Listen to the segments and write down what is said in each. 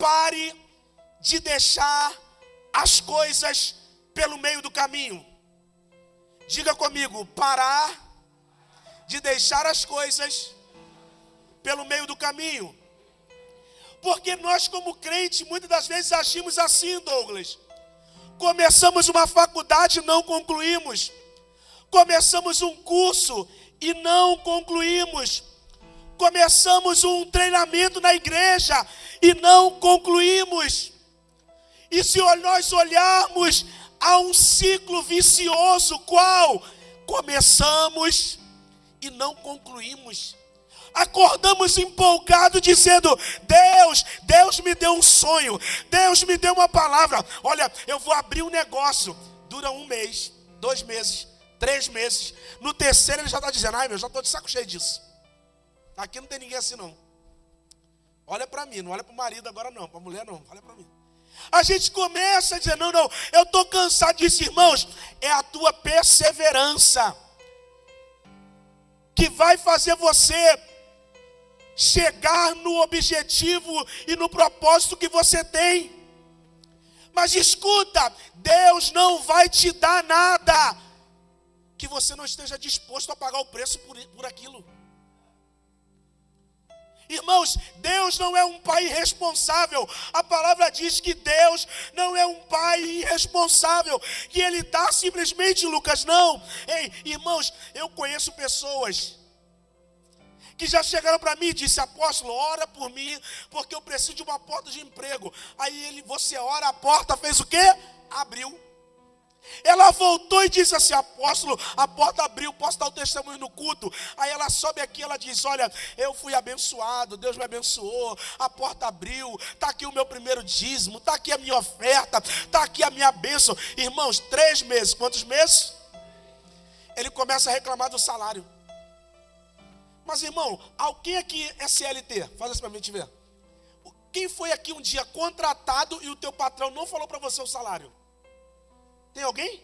pare de deixar as coisas pelo meio do caminho. Diga comigo, parar de deixar as coisas pelo meio do caminho. Porque nós, como crente, muitas das vezes agimos assim, Douglas. Começamos uma faculdade e não concluímos. Começamos um curso e não concluímos. Começamos um treinamento na igreja e não concluímos. E se nós olharmos a um ciclo vicioso, qual? Começamos e não concluímos. Acordamos empolgados dizendo, Deus me deu um sonho, Deus me deu uma palavra. Olha, eu vou abrir um negócio. Dura 1 mês, 2 meses, 3 meses. No terceiro ele já está dizendo, ai meu, já estou de saco cheio disso. Aqui não tem ninguém assim não. Olha para mim, não olha para o marido agora não, para a mulher não, olha para mim. A gente começa a dizer, não, eu estou cansado disso, irmãos. É a tua perseverança que vai fazer você chegar no objetivo e no propósito que você tem. Mas escuta, Deus não vai te dar nada que você não esteja disposto a pagar o preço por aquilo. Irmãos, Deus não é um pai irresponsável. A palavra diz que Deus não é um pai irresponsável, que Ele dá simplesmente, Lucas, não. Ei, irmãos, eu conheço pessoas que já chegaram para mim e disse, apóstolo, ora por mim, porque eu preciso de uma porta de emprego. Aí você ora, a porta fez o quê? Abriu. Ela voltou e disse assim, apóstolo, a porta abriu, posso dar o testemunho no culto? Aí ela sobe aqui, ela diz, olha, eu fui abençoado, Deus me abençoou, a porta abriu, está aqui o meu primeiro dízimo, está aqui a minha oferta, está aqui a minha bênção. Irmãos, 3 meses, quantos meses? Ele começa a reclamar do salário. Mas irmão, alguém aqui é CLT? Faz isso para mim te ver. Quem foi aqui um dia contratado e o teu patrão não falou para você o salário? Tem alguém?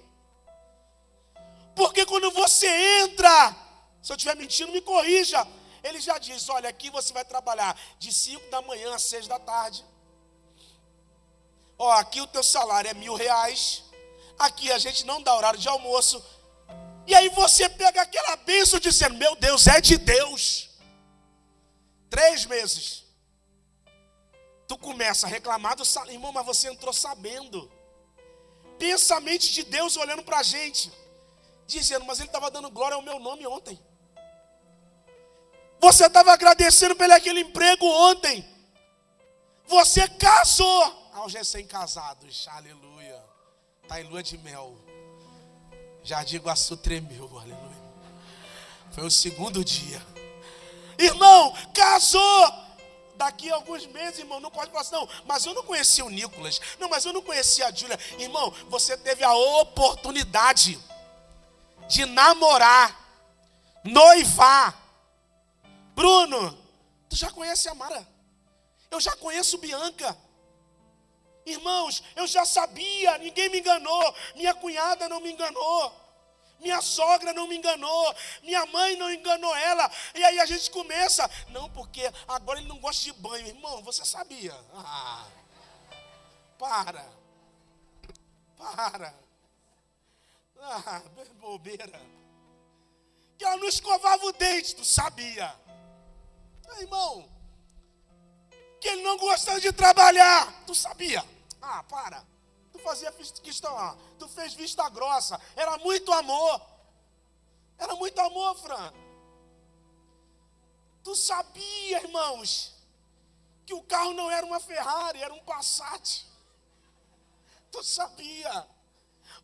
Porque quando você entra, se eu estiver mentindo, me corrija. Ele já diz, olha, aqui você vai trabalhar de 5 da manhã às 6 da tarde. Ó, aqui o teu salário é R$1.000. Aqui a gente não dá horário de almoço. E aí você pega aquela bênção dizendo, meu Deus, é de Deus. 3 meses. Tu começa a reclamar do salário. Irmão, mas você entrou sabendo. Pensa a mente de Deus olhando para a gente, dizendo, mas Ele estava dando glória ao meu nome ontem. Você estava agradecendo pelo aquele emprego ontem. Você casou. Aos recém-casados, aleluia. Está em lua de mel. Jardim Iguaçu tremeu, aleluia. Foi o 2º dia. Irmão, casou. Daqui a alguns meses, irmão, não pode falar assim, não, mas eu não conhecia o Nicolas, não, mas eu não conhecia a Júlia. Irmão, você teve a oportunidade de namorar, noivar. Bruno, tu já conhece a Mara? Eu já conheço Bianca. Irmãos, eu já sabia, ninguém me enganou, minha cunhada não me enganou. Minha sogra não me enganou, minha mãe não enganou ela. E aí a gente começa, não, porque agora ele não gosta de banho. Irmão, você sabia? Para. Bobeira. Que ela não escovava o dente, tu sabia? Irmão, que ele não gostava de trabalhar, tu sabia? Para. Tu fazia questão, tu fez vista grossa, era muito amor, Fran. Tu sabia, irmãos, que o carro não era uma Ferrari, era um Passat. Tu sabia.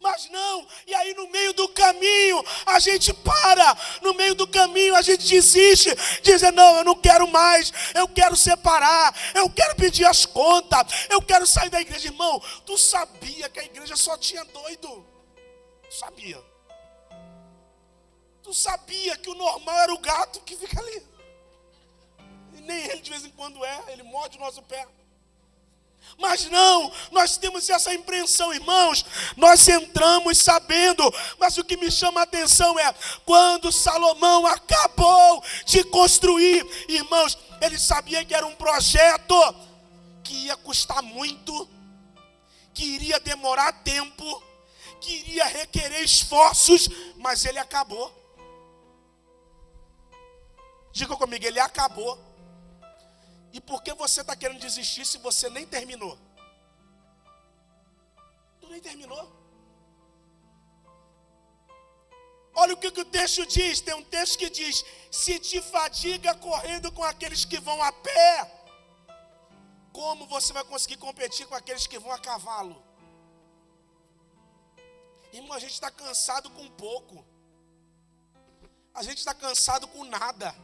Mas não, e aí no meio do caminho a gente para, no meio do caminho a gente desiste, dizendo, não, eu não quero mais, eu quero separar, eu quero pedir as contas, eu quero sair da igreja. Irmão, tu sabia que a igreja só tinha doido? Sabia. Tu sabia que o normal era o gato que fica ali? E nem ele de vez em quando ele morde o nosso pé. Mas não, nós temos essa impressão, irmãos, nós entramos sabendo, mas o que me chama a atenção é, quando Salomão acabou de construir, irmãos, ele sabia que era um projeto que ia custar custar muito, que iria demorar tempo, que iria requerer esforços, mas ele acabou. Diga comigo, ele acabou. E por que você está querendo desistir se você nem terminou? Tu nem terminou. Olha o que o texto diz, tem um texto que diz: se te fadiga correndo com aqueles que vão a pé, como você vai conseguir competir com aqueles que vão a cavalo? Irmão, a gente está cansado com pouco. A gente está cansado com nada.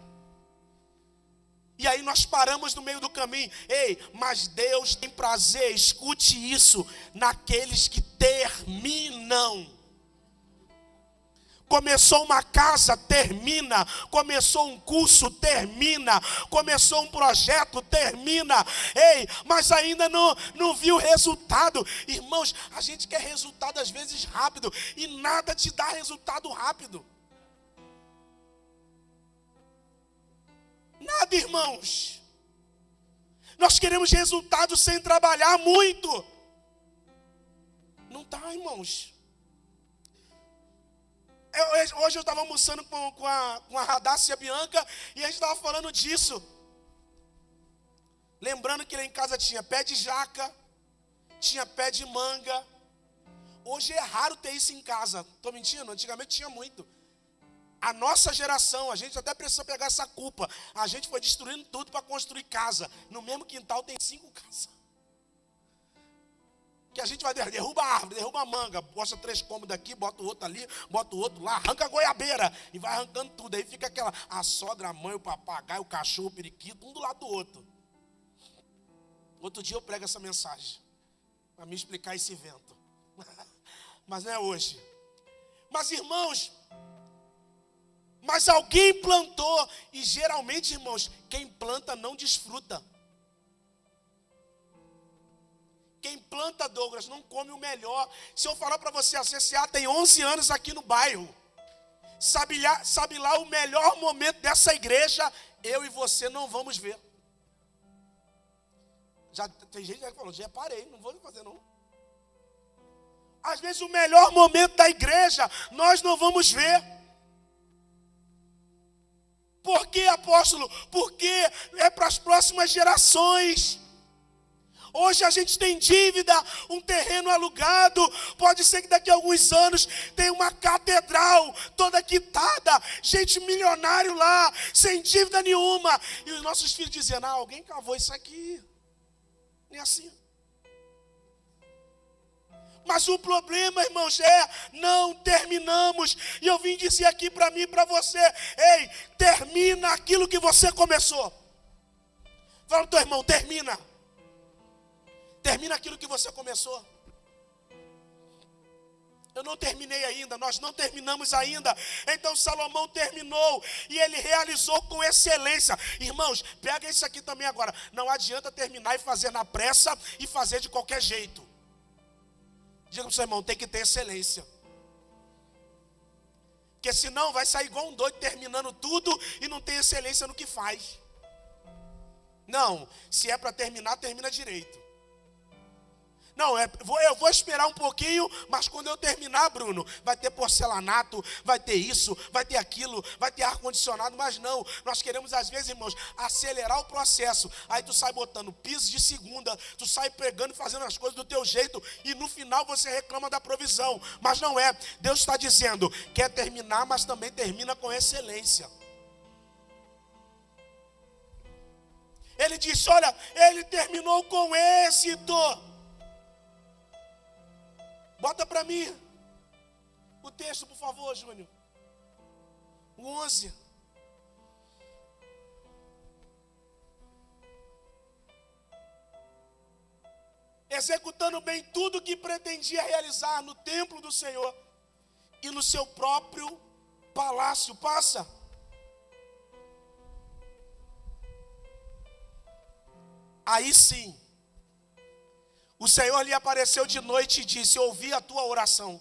E aí nós paramos no meio do caminho. Ei, mas Deus tem prazer, escute isso, naqueles que terminam. Começou uma casa, termina. Começou um curso, termina. Começou um projeto, termina. Ei, mas ainda não viu resultado. Irmãos, a gente quer resultado às vezes rápido, e nada te dá resultado rápido. Nada, irmãos. Nós queremos resultado sem trabalhar muito. Não dá, irmãos. Hoje eu estava almoçando com a Radassa e a Bianca, e a gente estava falando disso. Lembrando que lá em casa tinha pé de jaca, tinha pé de manga. Hoje é raro ter isso em casa. Estou mentindo? Antigamente tinha muito. A nossa geração, a gente até precisa pegar essa culpa. A gente foi destruindo tudo para construir casa. No mesmo quintal tem 5 casas. Que a gente vai derruba a árvore, derruba a manga, bota 3 cômodos aqui, bota o outro ali, bota o outro lá, arranca a goiabeira e vai arrancando tudo. Aí fica a sogra, a mãe, o papagaio, o cachorro, o periquito, um do lado do outro. Outro dia eu prego essa mensagem para me explicar esse vento. Mas não é hoje. Mas, irmãos, mas alguém plantou, e geralmente, irmãos, quem planta não desfruta. Quem planta, Douglas, não come o melhor. Se eu falar para você, a CCA tem 11 anos aqui no bairro. Sabe lá o melhor momento dessa igreja, eu e você não vamos ver. Já tem gente que falou, já parei, não vou fazer não. Às vezes o melhor momento da igreja, nós não vamos ver. Por que, apóstolo? Porque é para as próximas gerações. Hoje a gente tem dívida, um terreno alugado. Pode ser que daqui a alguns anos tenha uma catedral toda quitada, gente milionário lá, sem dívida nenhuma. E os nossos filhos dizendo, alguém cavou isso aqui. Nem assim. Mas o problema, irmãos, não terminamos. E eu vim dizer aqui para mim e para você, ei, termina aquilo que você começou. Fala pro teu irmão, termina. Termina aquilo que você começou. Eu não terminei ainda, nós não terminamos ainda. Então Salomão terminou e ele realizou com excelência. Irmãos, pega isso aqui também agora. Não adianta terminar e fazer na pressa e fazer de qualquer jeito. Diga para o seu irmão, tem que ter excelência. Porque senão vai sair igual um doido terminando tudo e não tem excelência no que faz. Não, se é para terminar, termina direito. Não, eu vou esperar um pouquinho, mas quando eu terminar, Bruno, vai ter porcelanato, vai ter isso, vai ter aquilo, vai ter ar-condicionado, mas não. Nós queremos, às vezes, irmãos, acelerar o processo. Aí tu sai botando piso de segunda, tu sai pegando e fazendo as coisas do teu jeito, e no final você reclama da provisão. Mas não é. Deus está dizendo, quer terminar, mas também termina com excelência. Ele disse, olha, ele terminou com êxito. Bota para mim o texto, por favor, Júnior. O 11. Executando bem tudo o que pretendia realizar no templo do Senhor e no seu próprio palácio. Passa. Aí sim. O Senhor lhe apareceu de noite e disse, ouvi a tua oração.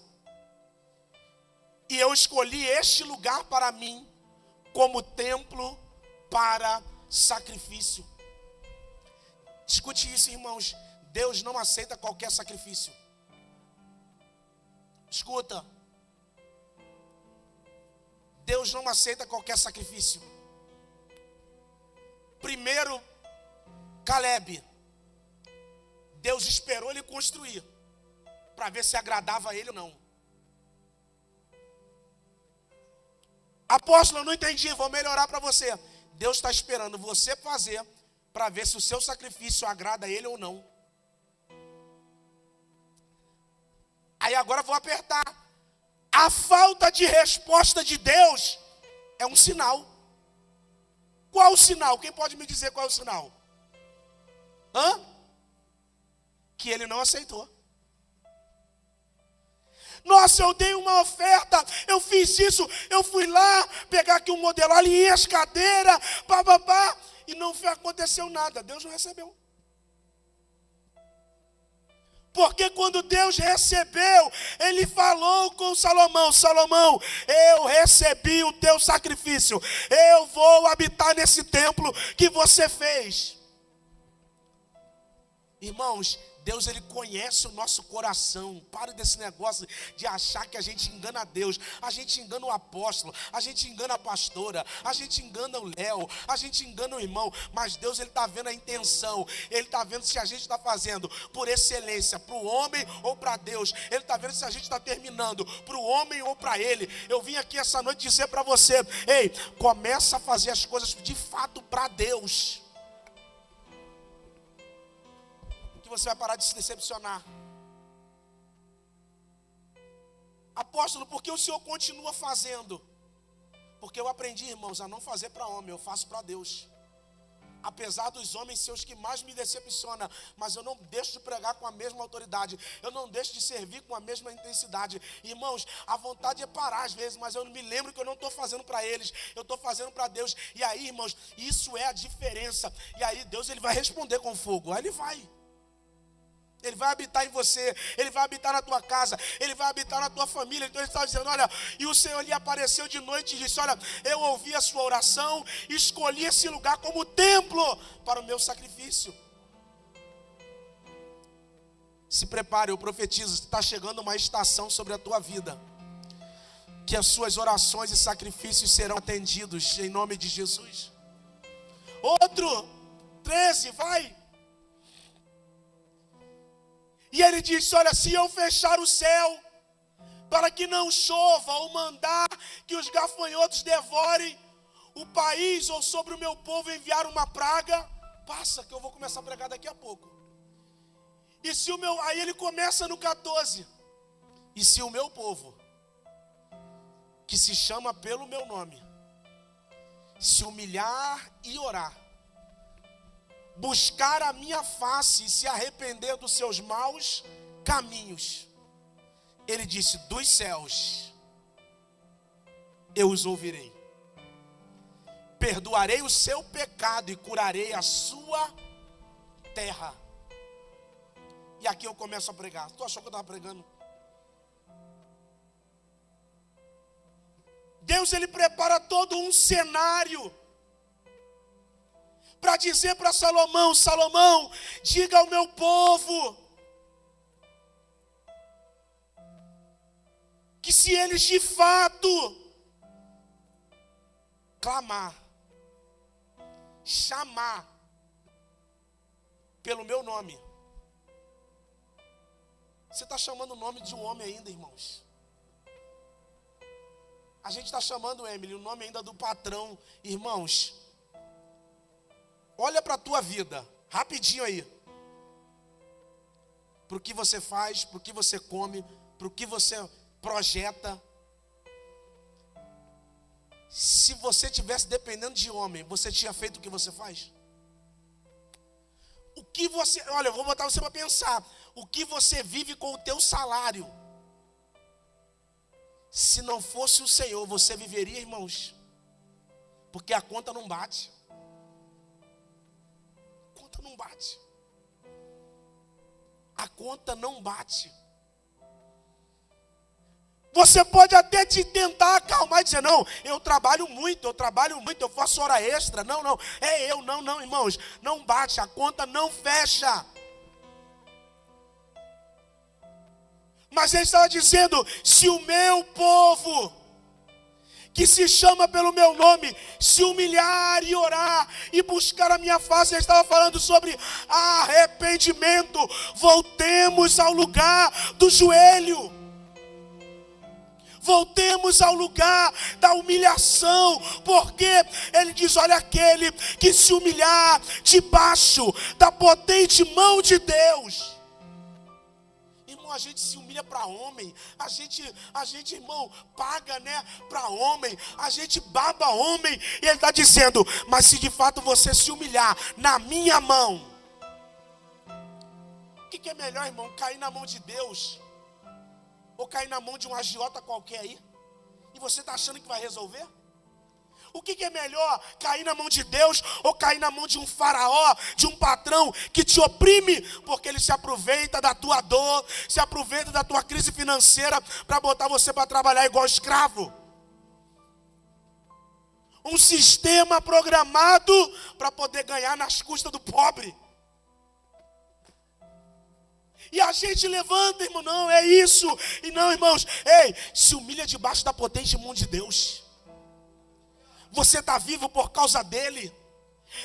E eu escolhi este lugar para mim, como templo para sacrifício. Escute isso, irmãos. Deus não aceita qualquer sacrifício. Escuta. Deus não aceita qualquer sacrifício. Primeiro, Caleb. Deus esperou ele construir, para ver se agradava a ele ou não. Apóstolo, eu não entendi, vou melhorar para você. Deus está esperando você fazer, para ver se o seu sacrifício agrada a ele ou não. Aí agora eu vou apertar. A falta de resposta de Deus é um sinal. Qual o sinal? Quem pode me dizer qual é o sinal? Que ele não aceitou. Nossa, eu dei uma oferta, eu fiz isso, eu fui lá pegar aqui um modelo, alinhei as cadeiras, e não aconteceu nada. Deus não recebeu. Porque quando Deus recebeu, Ele falou com Salomão: Salomão, eu recebi o teu sacrifício, eu vou habitar nesse templo que você fez. Irmãos, Deus, Ele conhece o nosso coração. Pare desse negócio de achar que a gente engana a Deus. A gente engana o apóstolo, a gente engana a pastora, a gente engana o Léo, a gente engana o irmão. Mas Deus, Ele está vendo a intenção. Ele está vendo se a gente está fazendo por excelência, para o homem ou para Deus. Ele está vendo se a gente está terminando para o homem ou para Ele. Eu vim aqui essa noite dizer para você: ei, começa a fazer as coisas de fato para Deus. Você vai parar de se decepcionar. Apóstolo, por que o Senhor continua fazendo? Porque eu aprendi, irmãos, a não fazer para homem, eu faço para Deus. Apesar dos homens ser os que mais me decepcionam, mas eu não deixo de pregar com a mesma autoridade, eu não deixo de servir com a mesma intensidade. Irmãos, a vontade é parar às vezes, mas eu não me lembro que eu não estou fazendo para eles, eu estou fazendo para Deus. E aí, irmãos, isso é a diferença. E aí Deus, Ele vai responder com fogo. Aí Ele vai. Ele vai habitar em você, Ele vai habitar na tua casa, Ele vai habitar na tua família. Então Ele está dizendo: olha, e o Senhor lhe apareceu de noite e disse: olha, eu ouvi a sua oração, escolhi esse lugar como templo para o meu sacrifício. Se prepare, eu profetizo, está chegando uma estação sobre a tua vida, que as suas orações e sacrifícios serão atendidos em nome de Jesus. Outro, 13, vai. E ele disse: olha, se eu fechar o céu para que não chova, ou mandar que os gafanhotos devorem o país, ou sobre o meu povo enviar uma praga, passa que eu vou começar a pregar daqui a pouco. E se o meu, aí ele começa no 14. E se o meu povo, que se chama pelo meu nome, se humilhar e orar, buscar a minha face e se arrepender dos seus maus caminhos, ele disse: dos céus eu os ouvirei, perdoarei o seu pecado e curarei a sua terra. E aqui eu começo a pregar. Tu achou que eu estava pregando? Deus, Ele prepara todo um cenário para dizer para Salomão: Salomão, diga ao meu povo que se eles de fato clamar, chamar pelo meu nome. Você está chamando o nome de um homem ainda, irmãos? A gente está chamando, Emily, o nome ainda do patrão. Irmãos, olha para a tua vida, rapidinho aí. Para o que você faz, para o que você come, para o que você projeta. Se você tivesse dependendo de homem, você tinha feito o que você faz? O que você, olha, eu vou botar você para pensar. O que você vive com o teu salário? Se não fosse o Senhor, você viveria, irmãos? Porque a conta não bate. A conta não bate. A conta não bate. Você pode até te tentar acalmar e dizer: não, eu trabalho muito, eu faço hora extra. Não, irmãos, não bate, a conta não fecha. Mas ele estava dizendo, se o meu povo, que se chama pelo meu nome, se humilhar e orar e buscar a minha face. Ele estava falando sobre arrependimento. Voltemos ao lugar do joelho. Voltemos ao lugar da humilhação, porque ele diz, olha, aquele que se humilhar debaixo da potente mão de Deus. A gente se humilha para homem, a gente, irmão, paga, né, para homem, a gente baba homem, e ele está dizendo, mas se de fato você se humilhar na minha mão, o que é melhor, irmão, cair na mão de Deus, ou cair na mão de um agiota qualquer aí, e você está achando que vai resolver? O que é melhor, cair na mão de Deus ou cair na mão de um faraó, de um patrão que te oprime, porque ele se aproveita da tua dor, se aproveita da tua crise financeira para botar você para trabalhar igual escravo? Um sistema programado para poder ganhar nas custas do pobre. E a gente levanta, irmão, não, é isso. E não, irmãos, ei, se humilha debaixo da potente mão de Deus. Você está vivo por causa dele.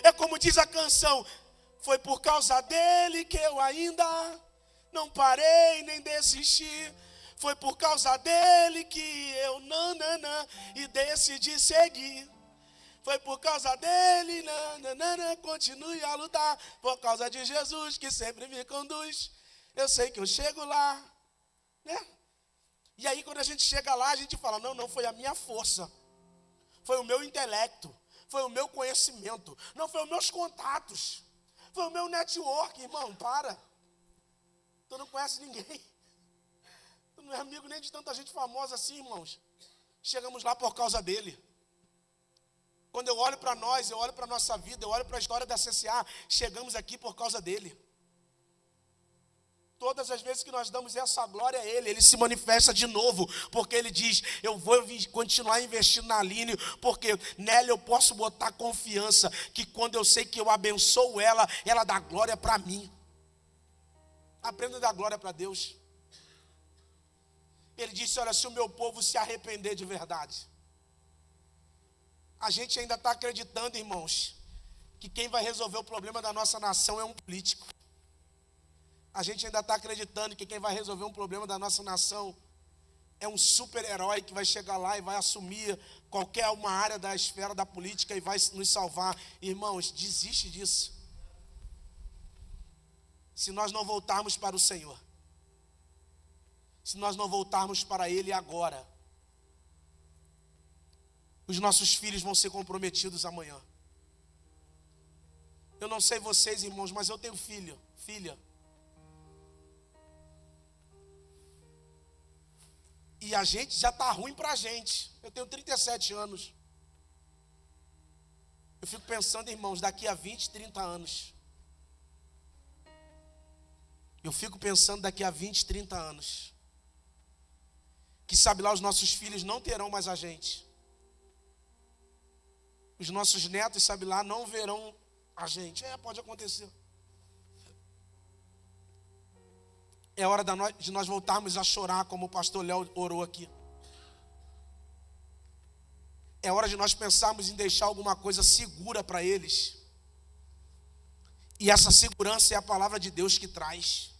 É como diz a canção, foi por causa dele que eu ainda não parei nem desisti. Foi por causa dele que eu e decidi seguir. Foi por causa dele, continue a lutar. Por causa de Jesus que sempre me conduz. Eu sei que eu chego lá, né? E aí quando a gente chega lá, a gente fala, não, foi a minha força. Foi o meu intelecto, foi o meu conhecimento, não foi os meus contatos, foi o meu network, irmão, para. Tu não conhece ninguém, tu não é amigo nem de tanta gente famosa assim, irmãos. Chegamos lá por causa dele. Quando eu olho para nós, eu olho para a nossa vida, eu olho para a história da CCA, chegamos aqui por causa dele. Todas as vezes que nós damos essa glória a ele se manifesta de novo, porque ele diz, eu vou continuar investindo na Aline, porque nela eu posso botar confiança, que quando eu sei que eu abençoo ela, ela dá glória para mim. Aprenda a dar glória para Deus. Ele disse, olha, se o meu povo se arrepender de verdade. A gente ainda está acreditando, irmãos, que quem vai resolver o problema da nossa nação é um político. A gente ainda está acreditando que quem vai resolver um problema da nossa nação é um super-herói que vai chegar lá e vai assumir qualquer uma área da esfera da política e vai nos salvar. Irmãos, desiste disso. Se nós não voltarmos para o Senhor, se nós não voltarmos para Ele agora, os nossos filhos vão ser comprometidos amanhã. Eu não sei vocês, irmãos, mas eu tenho filha. E a gente já está ruim para a gente. Eu tenho 37 anos. Eu fico pensando, irmãos, daqui a 20, 30 anos. Eu fico pensando daqui a 20, 30 anos. Que sabe lá, os nossos filhos não terão mais a gente. Os nossos netos, sabe lá, não verão a gente. Pode acontecer. É hora de nós voltarmos a chorar, como o pastor Léo orou aqui. É hora de nós pensarmos em deixar alguma coisa segura para eles. E essa segurança é a palavra de Deus que traz.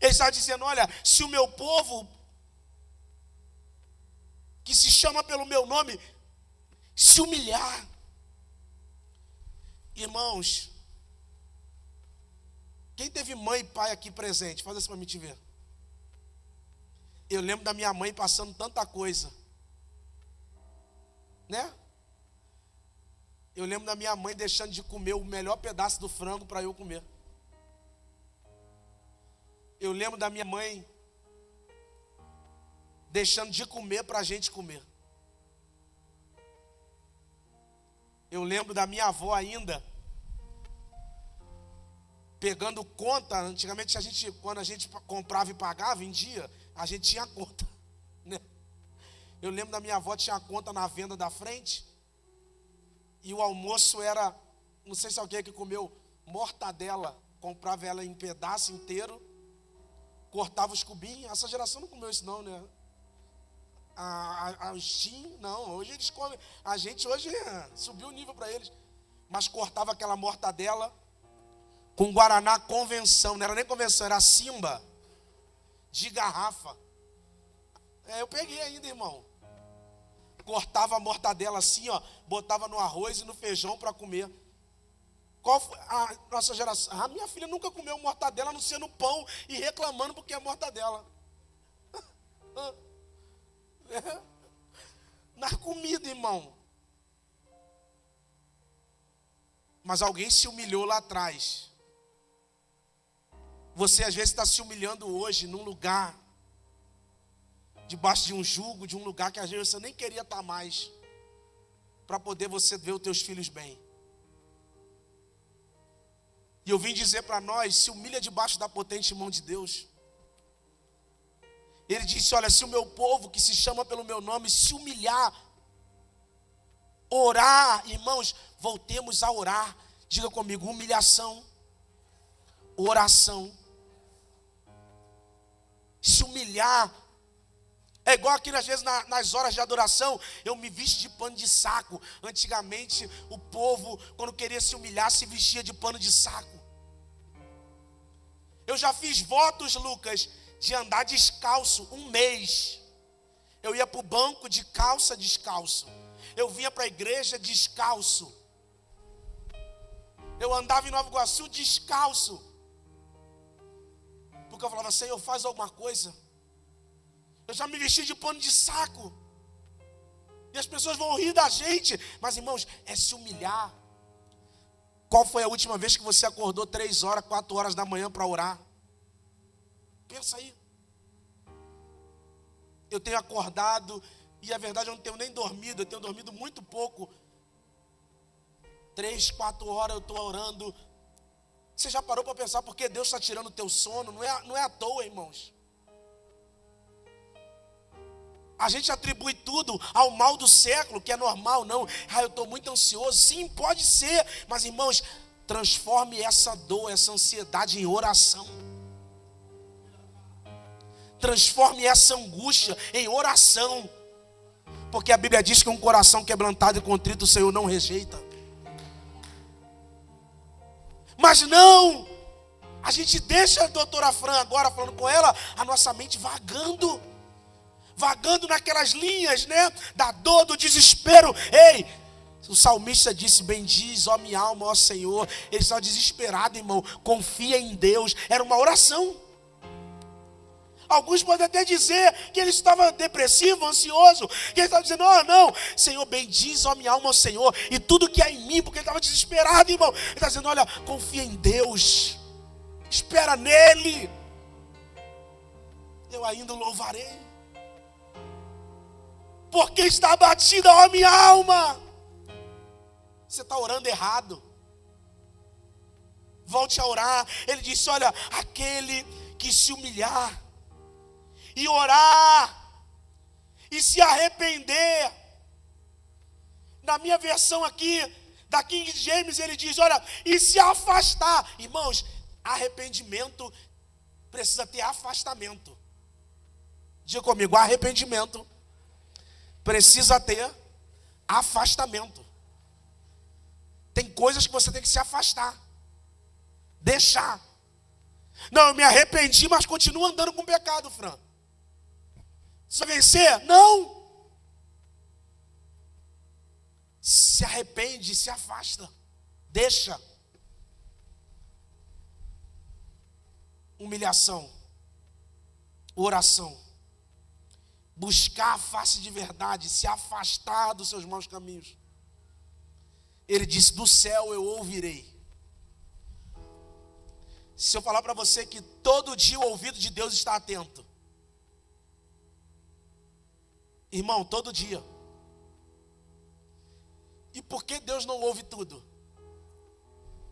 Ele está dizendo, olha, se o meu povo, que se chama pelo meu nome, se humilhar. Irmãos, quem teve mãe e pai aqui presente? Faz isso para mim te ver. Eu lembro da minha mãe passando tanta coisa. Né? Eu lembro da minha mãe deixando de comer o melhor pedaço do frango para eu comer. Eu lembro da minha mãe deixando de comer para a gente comer. Eu lembro da minha avó ainda pegando conta. Antigamente quando a gente comprava e pagava em dia, a gente tinha conta, né? Eu lembro da minha avó tinha conta na venda da frente. E o almoço era, não sei se alguém que comeu mortadela, comprava ela em pedaço inteiro cortava os cubinhos. Essa geração não comeu isso não, né? A Steam, não. Hoje eles comem. A gente hoje subiu o nível para eles. Mas cortava aquela mortadela com Guaraná Convenção. Não era nem Convenção, era Simba de garrafa. Eu peguei ainda, irmão. Cortava a mortadela assim, ó, botava no arroz e no feijão para comer. Qual foi a nossa geração? A minha filha nunca comeu mortadela, a não ser no pão e reclamando porque é mortadela. Na comida, irmão. Mas alguém se humilhou lá atrás. Você às vezes está se humilhando hoje num lugar, debaixo de um jugo, de um lugar que às vezes você nem queria estar mais, para poder você ver os teus filhos bem. E eu vim dizer para nós, se humilha debaixo da potente mão de Deus. Ele disse, olha, se o meu povo que se chama pelo meu nome se humilhar, orar, irmãos, voltemos a orar. Diga comigo, humilhação, oração. Se humilhar. É igual aqui às vezes nas horas de adoração, eu me visto de pano de saco. Antigamente o povo, quando queria se humilhar, se vestia de pano de saco. Eu já fiz votos, Lucas, de andar descalço um mês. Eu ia para o banco de calça descalço. Eu vinha para a igreja descalço. Eu andava em Nova Iguaçu descalço. Porque eu falava, Senhor, faz alguma coisa. Eu já me vesti de pano de saco. E as pessoas vão rir da gente. Mas, irmãos, é se humilhar. Qual foi a última vez que você acordou 3 horas, 4 horas da manhã para orar? Pensa aí. Eu tenho acordado, e a verdade eu não tenho nem dormido, eu tenho dormido muito pouco. 3, 4 horas eu estou orando. Você já parou para pensar por que Deus está tirando o teu sono? Não é à toa, irmãos. A gente atribui tudo ao mal do século, que é normal, não. Eu estou muito ansioso. Sim, pode ser. Mas, irmãos, transforme essa dor, essa ansiedade em oração. Transforme essa angústia em oração. Porque a Bíblia diz que um coração quebrantado e contrito o Senhor não rejeita. Mas não, a gente deixa a doutora Fran agora falando com ela, a nossa mente vagando naquelas linhas, né? Da dor, do desespero. Ei, o salmista disse, bendiz, ó minha alma, ó Senhor. Ele estava desesperado, irmão, confia em Deus. Era uma oração. Alguns podem até dizer que ele estava depressivo, ansioso, que ele estava dizendo, não, Senhor, bendiz, ó minha alma, ó Senhor, e tudo que há em mim, porque ele estava desesperado, irmão. Ele está dizendo, olha, confia em Deus, espera nele, eu ainda o louvarei. Porque está abatida, ó minha alma. Você está orando errado. Volte a orar. Ele disse, olha, aquele que se humilhar e orar e se arrepender. Na minha versão aqui, da King James, ele diz, olha, e se afastar. Irmãos, arrependimento precisa ter afastamento. Diga comigo, arrependimento precisa ter afastamento. Tem coisas que você tem que se afastar. Deixar. Não, eu me arrependi, mas continuo andando com pecado, Fran. Você vai vencer? Não. Se arrepende, se afasta. Deixa. Humilhação. Oração. Buscar a face de verdade, se afastar dos seus maus caminhos. Ele disse, do céu eu ouvirei. Se eu falar para você que todo dia o ouvido de Deus está atento. Irmão, todo dia. E por que Deus não ouve tudo?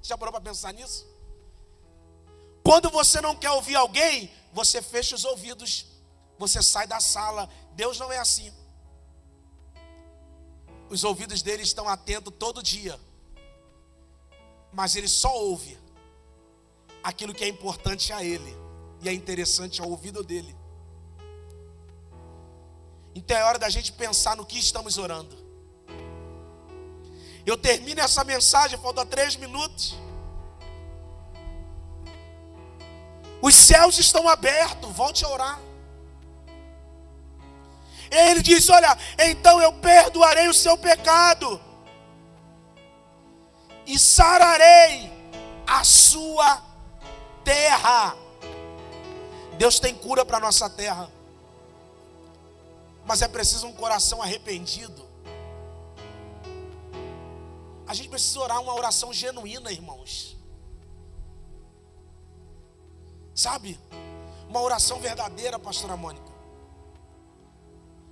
Já parou para pensar nisso? Quando você não quer ouvir alguém, você fecha os ouvidos. Você sai da sala. Deus não é assim. Os ouvidos dele estão atentos todo dia. Mas ele só ouve aquilo que é importante a ele. e é interessante ao ouvido dele. Então é hora da gente pensar no que estamos orando. Eu termino essa mensagem, falta 3 minutos. Os céus estão abertos, volte a orar. Ele diz, olha, então eu perdoarei o seu pecado e sararei a sua terra. Deus tem cura para a nossa terra, mas é preciso um coração arrependido. A gente precisa orar uma oração genuína, irmãos. Sabe? Uma oração verdadeira, pastora Mônica.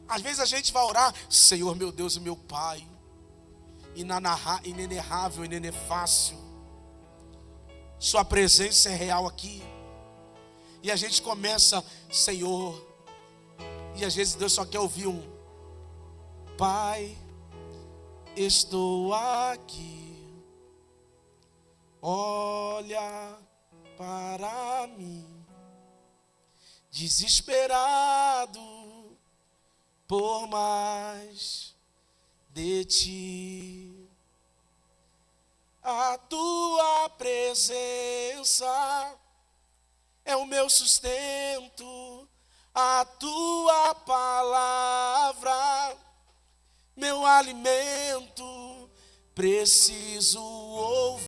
Às vezes a gente vai orar, Senhor meu Deus e meu Pai, inenarrável, inenefácil, sua presença é real aqui. E a gente começa, Senhor, e às vezes Deus só quer ouvir um Pai, estou aqui, olha para mim, desesperado por mais de ti. A tua presença é o meu sustento, a tua palavra, meu alimento, preciso ouvir.